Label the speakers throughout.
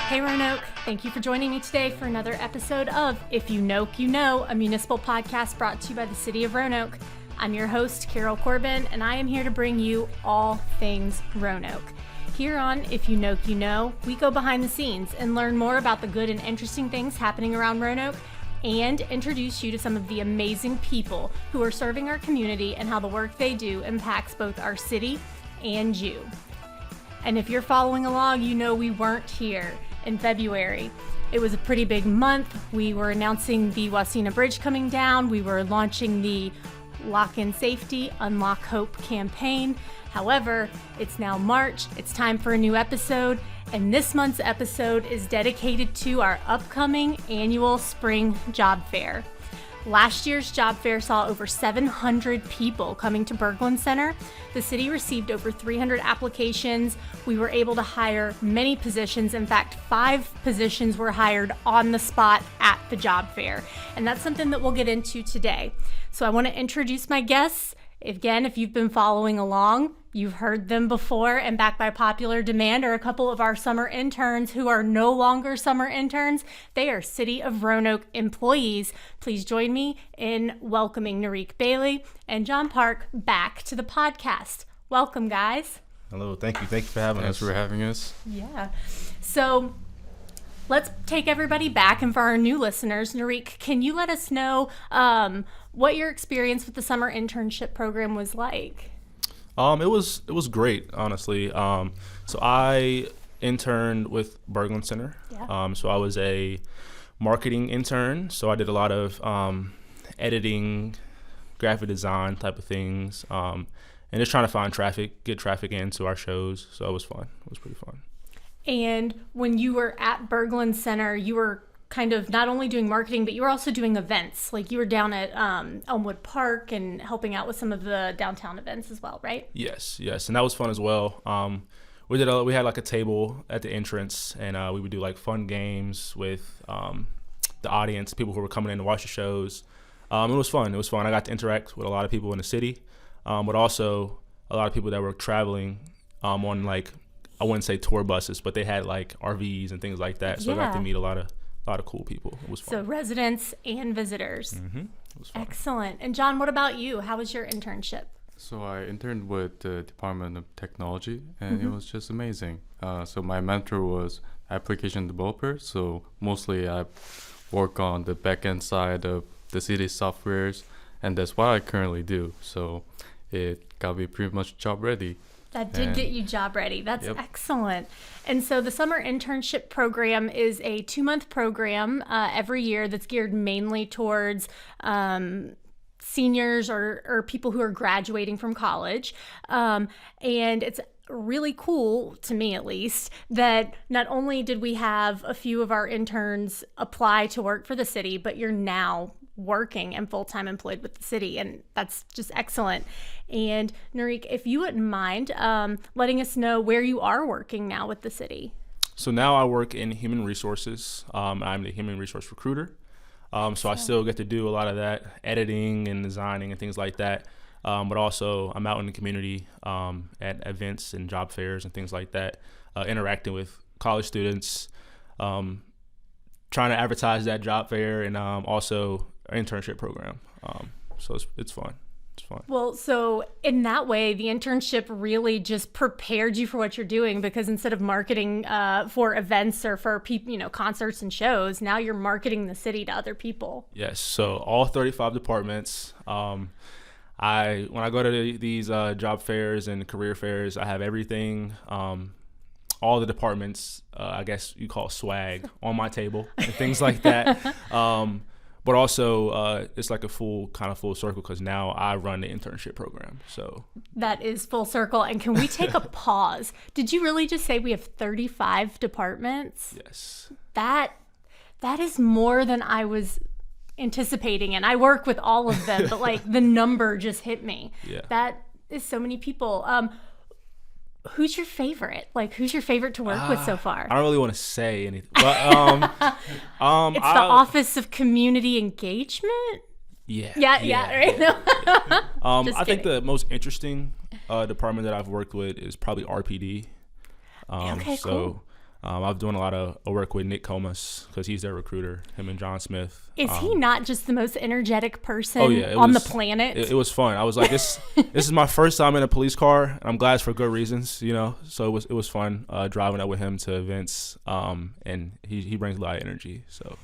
Speaker 1: Hey Roanoke, thank you for joining me today for another episode of If You Noke, You Know, a municipal podcast brought to you by the City of Roanoke. I'm your host, Carol Corbin, and I am here to bring you all things Roanoke. Here on If You Noke, You Know, we go behind the scenes and learn more about the good and interesting things happening around Roanoke and introduce you to some of the amazing people who are serving our community and how the work they do impacts both our city and you. And if you're following along, you know we weren't here in February. It was a pretty big month. We were announcing the Wasena Bridge coming down. We were launching the Lock in Safety, Unlock Hope campaign. However, it's now March. It's time for a new episode. And this month's episode is dedicated to our upcoming annual spring job fair. Last year's job fair saw over 700 people coming to Berglund Center. The city received over 300 applications. We were able to hire many positions. In fact, 5 positions were hired on the spot at the job fair. And that's something that we'll get into today. So I want to introduce my guests. Again, if you've been following along, you've heard them before, and back by popular demand are a couple of our summer interns who are no longer summer interns. They are City of Roanoke employees. Please join me in welcoming Nariq Bailey and John Park back to the podcast. Welcome, guys.
Speaker 2: Hello, thank you. Thank you for having us.
Speaker 3: Thanks for having us.
Speaker 1: Yeah. So let's take everybody back, and for our new listeners, Nariq, can you let us know what your experience with the summer internship program was like?
Speaker 2: It was great, honestly. So I interned with Berglund Center.
Speaker 1: Yeah.
Speaker 2: So I was a marketing intern. So I did a lot of editing, graphic design type of things, and just trying to find get traffic into our shows. So it was fun. It was pretty fun.
Speaker 1: And when you were at Berglund Center, you were kind of not only doing marketing, but you were also doing events. Like you were down at Elmwood Park and helping out with some of the downtown events as well, right?
Speaker 2: Yes, and that was fun as well. We had like a table at the entrance, and we would do like fun games with the audience, people who were coming in to watch the shows. It was fun. I got to interact with a lot of people in the city, but also a lot of people that were traveling on, like, I wouldn't say tour buses, but they had like RVs and things like that. So I got to meet a lot of cool people. It was fun.
Speaker 1: So residents and visitors.
Speaker 2: Mm-hmm. It was fun.
Speaker 1: Excellent. And John, what about you? How was your internship?
Speaker 3: So I interned with the Department of Technology, and it was just amazing. So my mentor was application developer. So mostly I work on the back-end side of the city softwares, and that's what I currently do. So it got me pretty much job ready.
Speaker 1: That did get you job ready. That's excellent. And so the summer internship program is a 2-month program every year that's geared mainly towards seniors or people who are graduating from college. And it's really cool, to me at least, that not only did we have a few of our interns apply to work for the city, but you're now working and full-time employed with the city, and that's just excellent. And Nariq, if you wouldn't mind letting us know where you are working now with the city.
Speaker 2: So now I work in human resources. I'm the human resource recruiter. So I still get to do a lot of that editing and designing and things like that. But also I'm out in the community at events and job fairs and things like that, interacting with college students, trying to advertise that job fair, and also an internship program. So it's fun. It's fun.
Speaker 1: Well, so in that way, the internship really just prepared you for what you're doing, because instead of marketing for events or for people, concerts and shows, now you're marketing the city to other people.
Speaker 2: Yes. So all 35 departments. When I go to these job fairs and career fairs, I have everything. All the departments, I guess you call swag, on my table and things like that. But also, it's like a full circle, because now I run the internship program. So
Speaker 1: that is full circle. And can we take a pause? Did you really just say we have 35 departments?
Speaker 2: Yes.
Speaker 1: That is more than I was anticipating, and I work with all of them, but like the number just hit me.
Speaker 2: Yeah.
Speaker 1: That is so many people. Who's your favorite? Like, who's your favorite to work with so far?
Speaker 2: I don't really want to say anything, but
Speaker 1: it's the Office of Community Engagement.
Speaker 2: Yeah.
Speaker 1: Right.
Speaker 2: I think the most interesting department that I've worked with is probably RPD.
Speaker 1: Okay, cool.
Speaker 2: I've doing a lot of work with Nick Comas because he's their recruiter, him and John Smith.
Speaker 1: Is he not just the most energetic person
Speaker 2: on
Speaker 1: the planet?
Speaker 2: It was fun. I was like, this is my first time in a police car, and I'm glad it's for good reasons, you know. So it was fun driving up with him to events, and he brings a lot of energy. So.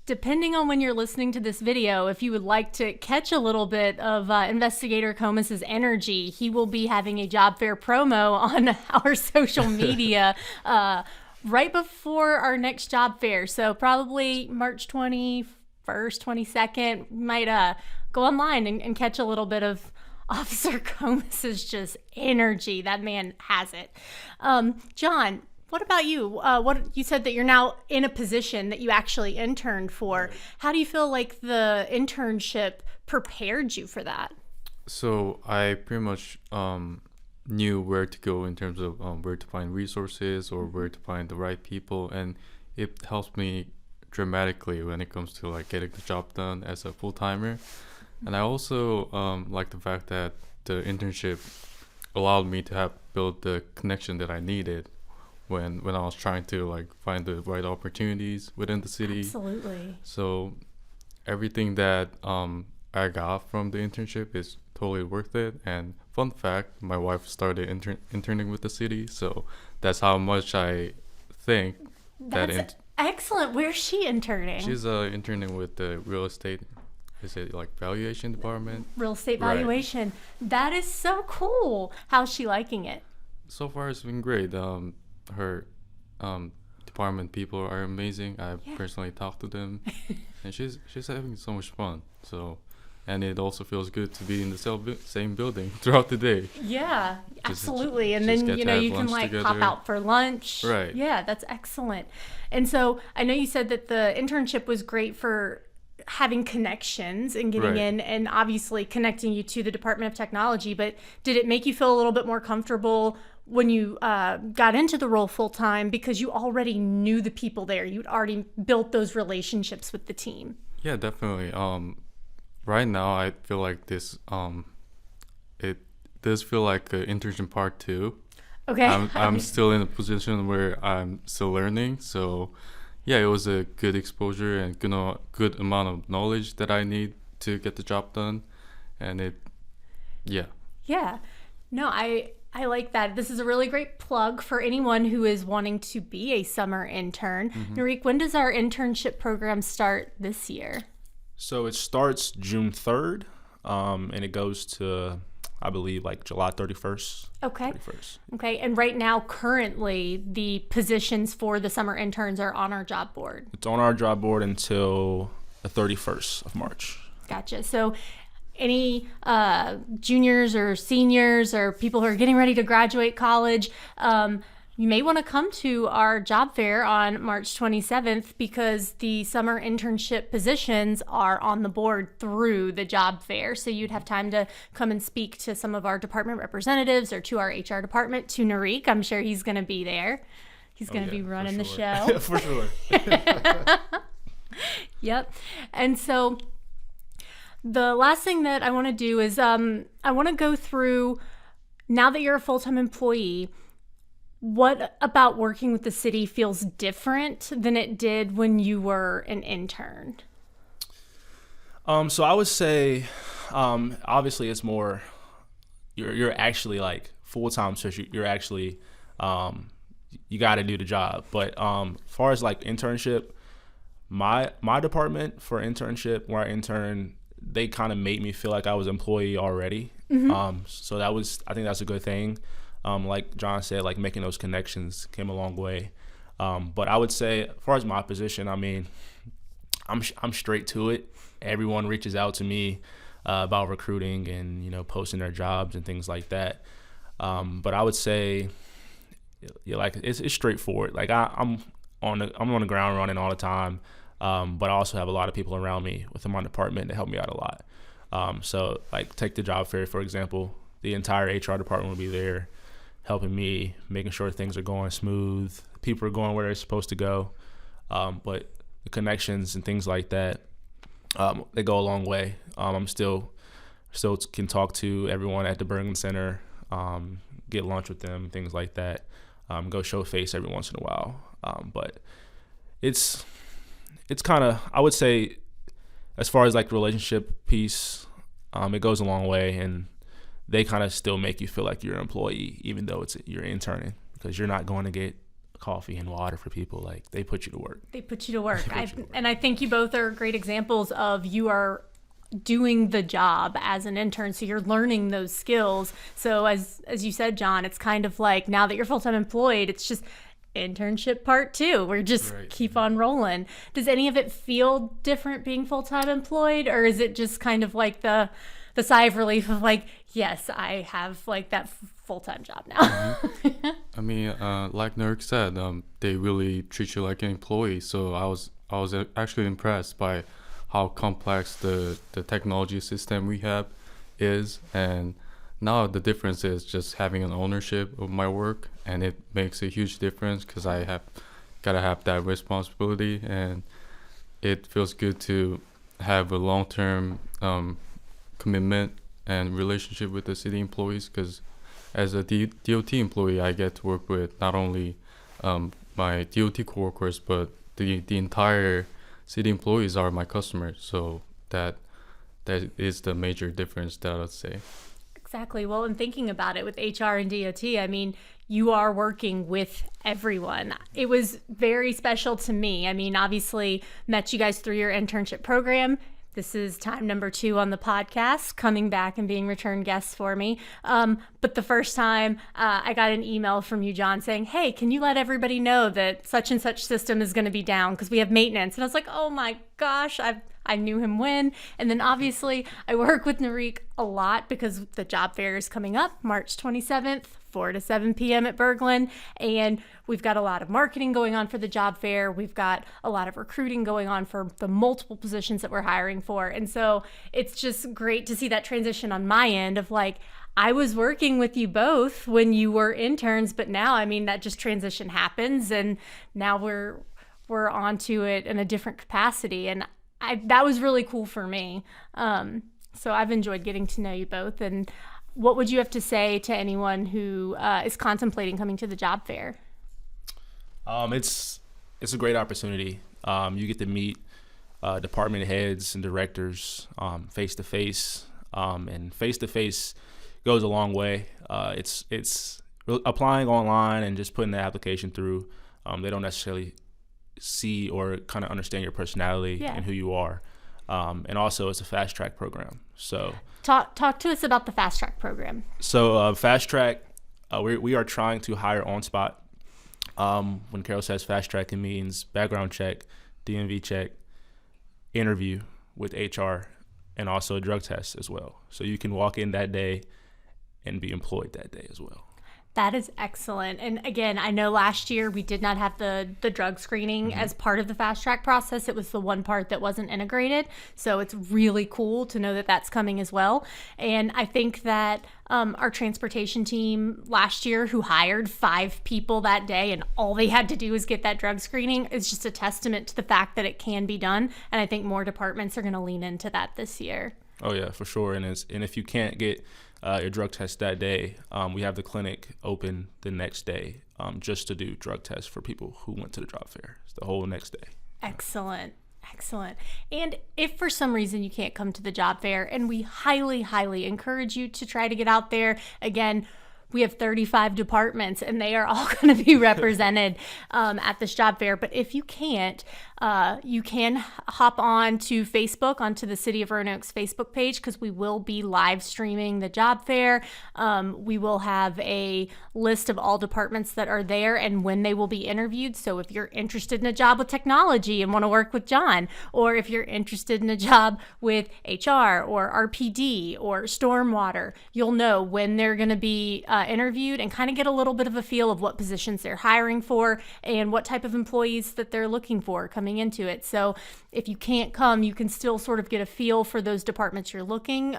Speaker 1: Depending on when you're listening to this video, if you would like to catch a little bit of Investigator Comas's energy, he will be having a job fair promo on our social media right before our next job fair. So probably March 21st, 22nd, might go online and catch a little bit of Officer Comas's just energy. That man has it. John, what about you? What you said that you're now in a position that you actually interned for. How do you feel like the internship prepared you for that?
Speaker 3: So I pretty much knew where to go in terms of where to find resources or where to find the right people, and it helps me dramatically when it comes to like getting the job done as a full-timer. And I also like the fact that the internship allowed me to have built the connection that I needed when I was trying to like find the right opportunities within the city.
Speaker 1: Absolutely.
Speaker 3: So everything that I got from the internship is totally worth it. And fun fact, my wife started interning with the city, so that's how much I think
Speaker 1: that's excellent. Where's she interning?
Speaker 3: She's interning with the real estate. Is it like valuation department?
Speaker 1: Real estate valuation. Right. That is so cool. How's she liking it?
Speaker 3: So far, it's been great. Her department people are amazing. I've personally talked to them, and she's having so much fun. So, and it also feels good to be in the same building throughout the day.
Speaker 1: Yeah, absolutely. And then you can like together. Pop out for lunch.
Speaker 3: Right.
Speaker 1: Yeah, that's excellent. And so I know you said that the internship was great for having connections and getting in and obviously connecting you to the Department of Technology, but did it make you feel a little bit more comfortable when you got into the role full time because you already knew the people there? You'd already built those relationships with the team.
Speaker 3: Yeah, definitely. Right now I feel like this it does feel like an internship part 2.
Speaker 1: Okay.
Speaker 3: I'm still in a position where I'm still learning, so yeah, it was a good exposure and good amount of knowledge that I need to get the job done. And yeah.
Speaker 1: No, I like that. This is a really great plug for anyone who is wanting to be a summer intern. Mm-hmm. Nariq, when does our internship program start this year?
Speaker 2: So it starts June 3rd, and it goes to, I believe, like July 31st.
Speaker 1: Okay. And right now, currently, the positions for the summer interns are on our job board.
Speaker 2: It's on our job board until the 31st of March.
Speaker 1: Gotcha. So any juniors or seniors or people who are getting ready to graduate college, you may want to come to our job fair on March 27th because the summer internship positions are on the board through the job fair. So you'd have time to come and speak to some of our department representatives or to our HR department, to Nariq. I'm sure he's going to be there. He's going to be running the show.
Speaker 2: For sure.
Speaker 1: Yep. And so the last thing that I want to do is I want to go through, now that you're a full-time employee, what about working with the city feels different than it did when you were an intern?
Speaker 2: So I would say, obviously it's more, you're actually like full-time, so you're actually, you got to do the job. But as far as like internship, my department for internship, where I interned, they kind of made me feel like I was an employee already. Mm-hmm. So I think that's a good thing. Like John said, like making those connections came a long way. But I would say, as far as my position, I mean, I'm straight to it. Everyone reaches out to me about recruiting and posting their jobs and things like that. But I would say, like it's straightforward. Like I'm on the ground running all the time. But I also have a lot of people around me within my department that help me out a lot. So like take the job fair, for example, the entire HR department will be there helping me, making sure things are going smooth. People are going where they're supposed to go. But the connections and things like that, they go a long way. I'm still can talk to everyone at the Berglund Center, get lunch with them, things like that. go show face every once in a while. But it's kind of, I would say, as far as like relationship piece, it goes a long way, and they kind of still make you feel like you're an employee, even though you're interning, because you're not going to get coffee and water for people. Like, they put you to work.
Speaker 1: And I think you both are great examples of you are doing the job as an intern, so you're learning those skills. So as you said, John, it's kind of like, now that you're full-time employed, it's just internship part 2. We're just keep on rolling. Does any of it feel different being full-time employed, or is it just kind of like the sigh of relief of like, yes, I have like that full-time job now?
Speaker 3: I mean, like Nariq said, they really treat you like an employee. So I was actually impressed by how complex the technology system we have is, and now the difference is just having an ownership of my work, and it makes a huge difference because I gotta have that responsibility, and it feels good to have a long-term commitment and relationship with the city employees, because as a DOT employee, I get to work with not only my DOT coworkers, but the entire city employees are my customers. So that is the major difference that I'd say.
Speaker 1: Exactly. Well, and thinking about it with HR and DOT, I mean, you are working with everyone. It was very special to me. I mean, obviously met you guys through your internship program. This is time number 2 on the podcast, coming back and being return guests for me. But the first time I got an email from you, John, saying, hey, can you let everybody know that such and such system is going to be down because we have maintenance? And I was like, oh my gosh, I knew him when. And then obviously I work with Nariq a lot because the job fair is coming up March 27th, 4 to 7 p.m. at Berglund. And we've got a lot of marketing going on for the job fair. We've got a lot of recruiting going on for the multiple positions that we're hiring for. And so it's just great to see that transition on my end of like, I was working with you both when you were interns, but now, I mean, that just transition happens, and now we're onto it in a different capacity. And that was really cool for me. So I've enjoyed getting to know you both. And what would you have to say to anyone who is contemplating coming to the job fair?
Speaker 2: It's a great opportunity. You get to meet department heads and directors face to face, and face to face goes a long way. It's applying online and just putting the application through. They don't necessarily see or kind of understand your personality and who you are. And also it's a fast track program. So
Speaker 1: talk to us about the fast track program.
Speaker 2: So fast track, we are trying to hire on spot. When Carol says fast track, it means background check, DMV check, interview with HR, and also a drug test as well. So you can walk in that day and be employed that day as well.
Speaker 1: That is excellent. And again, I know last year we did not have the drug screening as part of the fast track process. It was the one part that wasn't integrated. So it's really cool to know that that's coming as well. And I think that our transportation team last year, who hired 5 people that day and all they had to do was get that drug screening, is just a testament to the fact that it can be done. And I think more departments are going to lean into that this year.
Speaker 2: Oh yeah, for sure. And if you can't get your drug test that day, we have the clinic open the next day just to do drug tests for people who went to the job fair. It's the whole next day.
Speaker 1: Excellent. And if for some reason you can't come to the job fair, and we highly, highly encourage you to try to get out there, again, we have 35 departments and they are all going to be represented at this job fair. But if you can't, you can hop on to Facebook, onto the City of Roanoke's Facebook page, because we will be live streaming the job fair. We will have a list of all departments that are there and when they will be interviewed. So if you're interested in a job with technology and want to work with John, or if you're interested in a job with HR or RPD or stormwater, you'll know when they're going to be interviewed and kind of get a little bit of a feel of what positions they're hiring for and what type of employees that they're looking for coming into it. So if you can't come, you can still sort of get a feel for those departments you're looking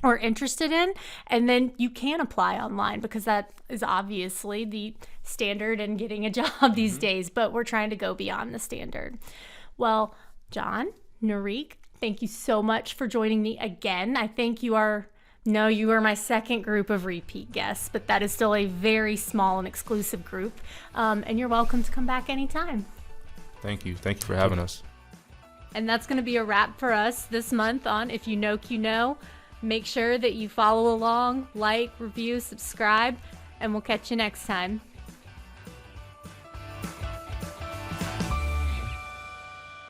Speaker 1: or interested in, and then you can apply online, because that is obviously the standard in getting a job these days, but we're trying to go beyond the standard. Well, John, Nariq, thank you so much for joining me again. I think you are No, you are my second group of repeat guests, but that is still a very small and exclusive group. And you're welcome to come back anytime.
Speaker 2: Thank you. Thank you for having us.
Speaker 1: And that's going to be a wrap for us this month on If You Know, You Know. Make sure that you follow along, like, review, subscribe, and we'll catch you next time.